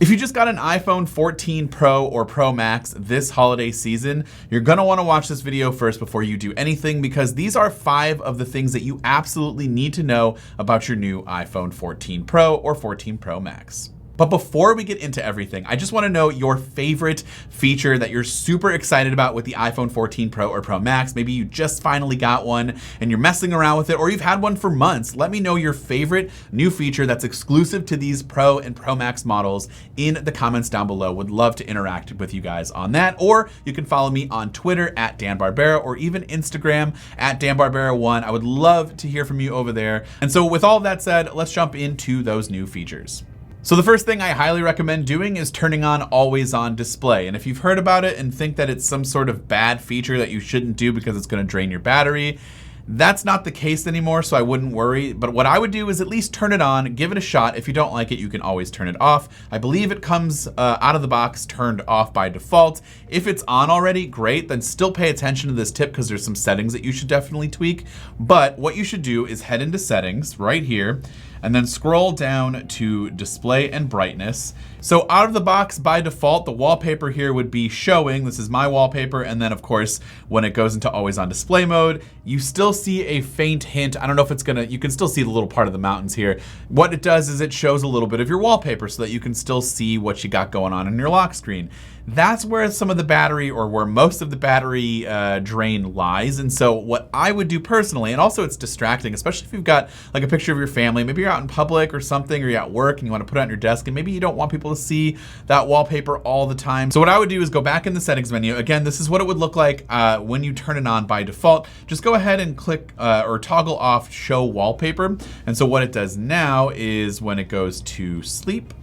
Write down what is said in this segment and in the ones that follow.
If you just got an iPhone 14 Pro or Pro Max this holiday season, you're going to want to watch this video first before you do anything, because these are 5 of the things that you absolutely need to know about your new iPhone 14 Pro or 14 Pro Max. But before we get into everything, I just want to know your favorite feature that you're super excited about with the iPhone 14 Pro or Pro Max. Maybe you just finally got one and you're messing around with it, or you've had one for months. Let me know your favorite new feature that's exclusive to these Pro and Pro Max models in the comments down below. Would love to interact with you guys on that. Or you can follow me on Twitter at Dan Barbera, or even Instagram at Dan Barbera1. I would love to hear from you over there. And so with all of that said, let's jump into those new features. So the first thing I highly recommend doing is turning on always on display. And if you've heard about it and think that it's some sort of bad feature that you shouldn't do because it's going to drain your battery, that's not the case anymore, so I wouldn't worry. But what I would do is at least turn it on, give it a shot. If you don't like it, you can always turn it off. I believe it comes out of the box turned off by default. If it's on already, great, then still pay attention to this tip because there's some settings that you should definitely tweak. But what you should do is head into settings right here, and then scroll down to display and brightness. So out of the box by default, the wallpaper here would be showing. This is my wallpaper. And then of course, when it goes into always on display mode, you still see a faint hint. I don't know if it's you can still see the little part of the mountains here. What it does is it shows a little bit of your wallpaper so that you can still see what you got going on in your lock screen. That's where some of the battery, or where most of the battery drain lies. And so what I would do personally, and also it's distracting, especially if you've got like a picture of your family, maybe you're out in public or something, or you're at work and you want to put it on your desk, and maybe you don't want people to see that wallpaper all the time. So what I would do is go back in the settings menu. Again, this is what it would look like when you turn it on by default. Just go ahead and click or toggle off show wallpaper. And so what it does now is when it goes to sleep,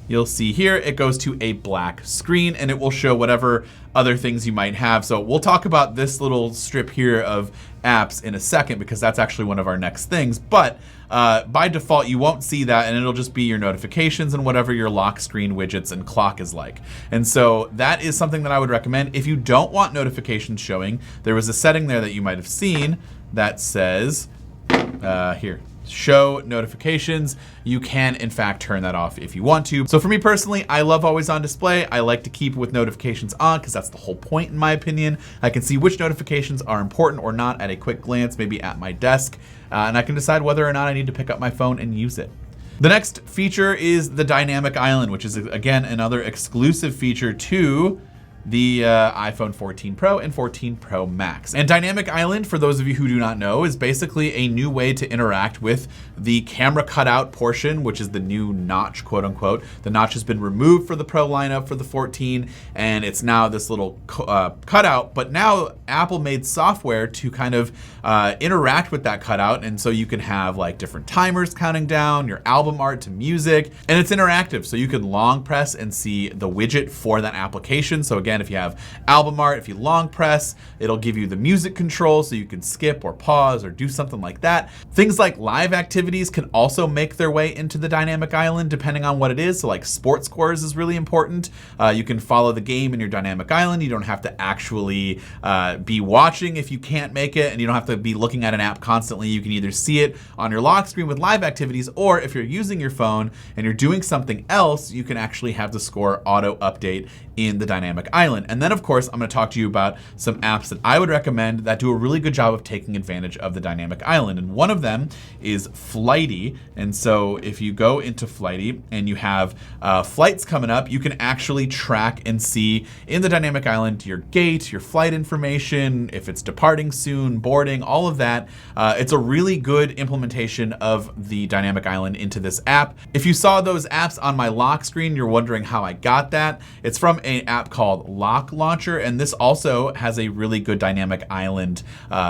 you'll see here it goes to a black screen, and it will show whatever other things you might have. So we'll talk about this little strip here of apps in a second, because that's actually one of our next things. But by default, you won't see that, and it'll just be your notifications and whatever your lock screen widgets and clock is like. And so that is something that I would recommend. If you don't want notifications showing, there was a setting there that you might have seen that says here, show notifications. You can in fact turn that off if you want to. So for me personally, I love always on display. I like to keep with notifications on because that's the whole point in my opinion. I can see which notifications are important or not at a quick glance, maybe at my desk, and I can decide whether or not I need to pick up my phone and use it. The next feature is the dynamic island, which is again another exclusive feature to the iPhone 14 Pro and 14 Pro Max. And Dynamic Island, for those of you who do not know, is basically a new way to interact with the camera cutout portion, which is the new notch, quote unquote. The notch has been removed for the Pro lineup for the 14, and it's now this little cutout, but now Apple made software to kind of interact with that cutout, and so you can have like different timers counting down, your album art to music, and it's interactive, so you can long press and see the widget for that application. So again, if you have album art, if you long press, it'll give you the music control so you can skip or pause or do something like that. Things like live activities can also make their way into the dynamic island depending on what it is. So like sports scores is really important. You can follow the game in your dynamic island. You don't have to actually be watching if you can't make it, and you don't have to be looking at an app constantly. You can either see it on your lock screen with live activities, or if you're using your phone and you're doing something else, you can actually have the score auto update in the dynamic island. And then of course, I'm going to talk to you about some apps that I would recommend that do a really good job of taking advantage of the dynamic island. And one of them is Flighty. And so if you go into Flighty and you have flights coming up, you can actually track and see in the dynamic island your gate, your flight information, if it's departing soon, boarding, all of that. It's a really good implementation of the dynamic island into this app. If you saw those apps on my lock screen, you're wondering how I got that. It's from an app called Lock Launcher, and this also has a really good dynamic island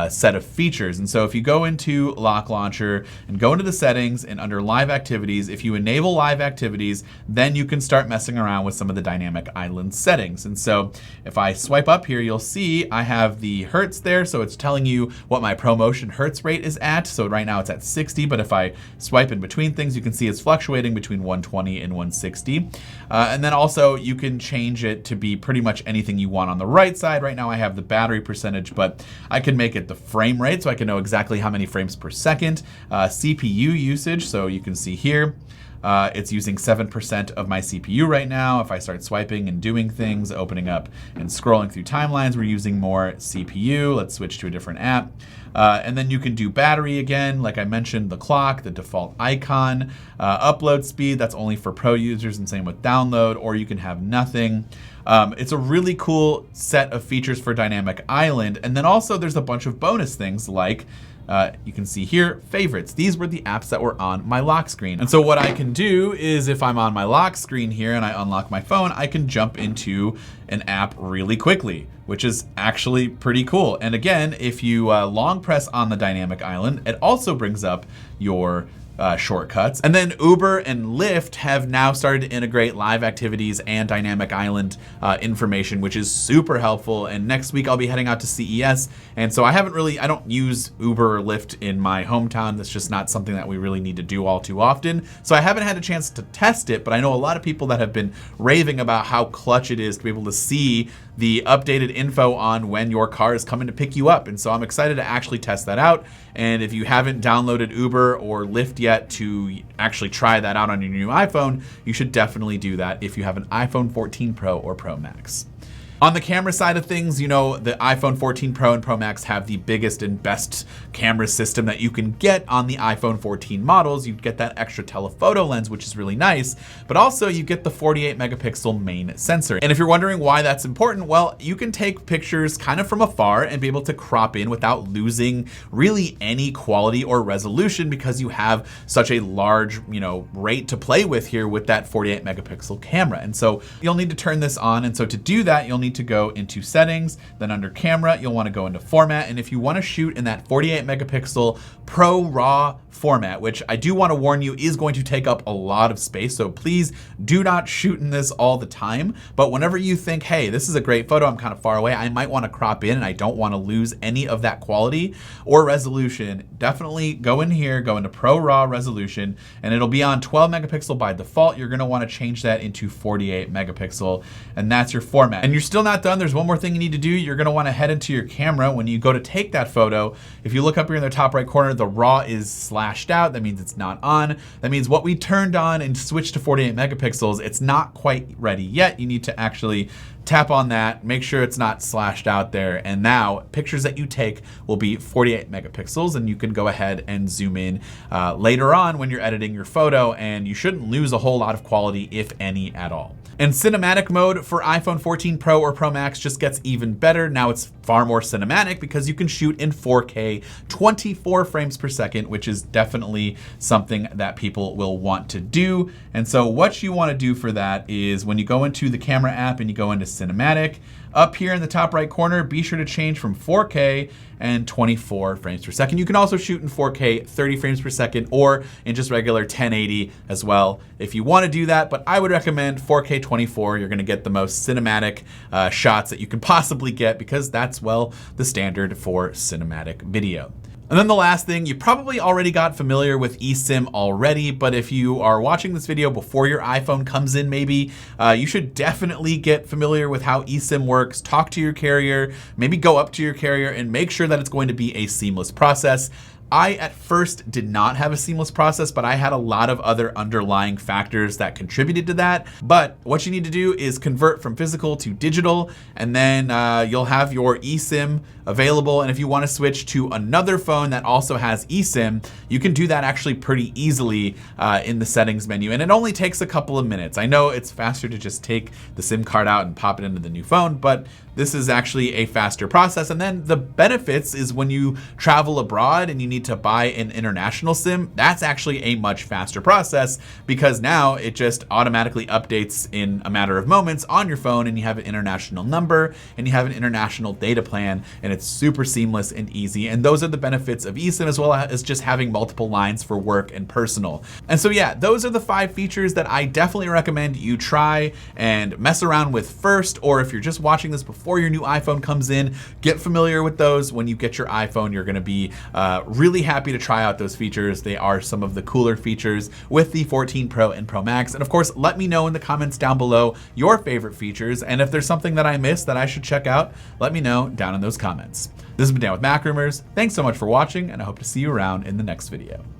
set of features. And so if you go into Lock Launcher and go into the settings and under live activities, if you enable live activities, then you can start messing around with some of the dynamic island settings. And so if I swipe up here, you'll see I have the hertz there. So it's telling you what my ProMotion hertz rate is at. So right now it's at 60, but if I swipe in between things, you can see it's fluctuating between 120 and 160. And then also you can change it to be pretty much anything you want on the right side. Right now I have the battery percentage, but I can make it the frame rate so I can know exactly how many frames per second, CPU usage, so you can see here. It's using 7% of my CPU right now. If I start swiping and doing things, opening up and scrolling through timelines, we're using more CPU. Let's switch to a different app. And then you can do battery again, like I mentioned, the clock, the default icon, upload speed, that's only for pro users, and same with download, or you can have nothing. It's a really cool set of features for Dynamic Island. And then also there's a bunch of bonus things like you can see here, favorites. These were the apps that were on my lock screen. And so what I can do is if I'm on my lock screen here and I unlock my phone, I can jump into an app really quickly, which is actually pretty cool. And again, if you long press on the Dynamic Island, it also brings up your shortcuts. And then Uber and Lyft have now started to integrate live activities and Dynamic Island information, which is super helpful. And next week I'll be heading out to CES. And so I don't use Uber or Lyft in my hometown. That's just not something that we really need to do all too often. So I haven't had a chance to test it, but I know a lot of people that have been raving about how clutch it is to be able to see the updated info on when your car is coming to pick you up. And so I'm excited to actually test that out. And if you haven't downloaded Uber or Lyft yet to actually try that out on your new iPhone, you should definitely do that if you have an iPhone 14 Pro or Pro Max. On the camera side of things, you know, the iPhone 14 Pro and Pro Max have the biggest and best camera system that you can get on the iPhone 14 models. You get that extra telephoto lens, which is really nice, but also you get the 48 megapixel main sensor. And if you're wondering why that's important, well, you can take pictures kind of from afar and be able to crop in without losing really any quality or resolution because you have such a large, rate to play with here with that 48 megapixel camera. And so you'll need to turn this on. And so to do that, you'll need to go into settings, then under camera, you'll want to go into format. And if you want to shoot in that 48 megapixel Pro RAW format, which I do want to warn you is going to take up a lot of space. So please do not shoot in this all the time. But whenever you think, hey, this is a great photo, I'm kind of far away, I might want to crop in and I don't want to lose any of that quality or resolution, definitely go in here, go into Pro RAW resolution, and it'll be on 12 megapixel by default. You're going to want to change that into 48 megapixel, and that's your format. And you're still not done. There's one more thing you need to do. You're going to want to head into your camera. When you go to take that photo, if you look up here in the top right corner, the RAW is slashed out. That means it's not on. That means what we turned on and switched to 48 megapixels, it's not quite ready yet. You need to actually tap on that, make sure it's not slashed out there. And now pictures that you take will be 48 megapixels, and you can go ahead and zoom in later on when you're editing your photo, and you shouldn't lose a whole lot of quality, if any at all. And cinematic mode for iPhone 14 Pro or Pro Max just gets even better. Now it's far more cinematic because you can shoot in 4K, 24 frames per second, which is definitely something that people will want to do. And so what you want to do for that is when you go into the camera app and you go into cinematic, up here in the top right corner, be sure to change from 4K and 24 frames per second. You can also shoot in 4K, 30 frames per second, or in just regular 1080 as well if you want to do that. But I would recommend 4K 24. You're going to get the most cinematic shots that you can possibly get because that's, well, the standard for cinematic video. And then the last thing, you probably already got familiar with eSIM already, but if you are watching this video before your iPhone comes in maybe, you should definitely get familiar with how eSIM works. Talk to your carrier, maybe go up to your carrier and make sure that it's going to be a seamless process. I at first did not have a seamless process, but I had a lot of other underlying factors that contributed to that. But what you need to do is convert from physical to digital, and then you'll have your eSIM available. And if you want to switch to another phone that also has eSIM, you can do that actually pretty easily in the settings menu. And it only takes a couple of minutes. I know it's faster to just take the SIM card out and pop it into the new phone, but this is actually a faster process. And then the benefits is when you travel abroad and you need to buy an international SIM, that's actually a much faster process because now it just automatically updates in a matter of moments on your phone, and you have an international number and you have an international data plan, and it's super seamless and easy. And those are the benefits of eSIM, as well as just having multiple lines for work and personal. And so yeah, those are the 5 features that I definitely recommend you try and mess around with first, or if you're just watching this before your new iPhone comes in, get familiar with those. When you get your iPhone, you're going to be really happy to try out those features. They are some of the cooler features with the 14 Pro and Pro Max. And of course, let me know in the comments down below your favorite features. And if there's something that I missed that I should check out, let me know down in those comments. This has been Dan with Mac Rumors. Thanks so much for watching, and I hope to see you around in the next video.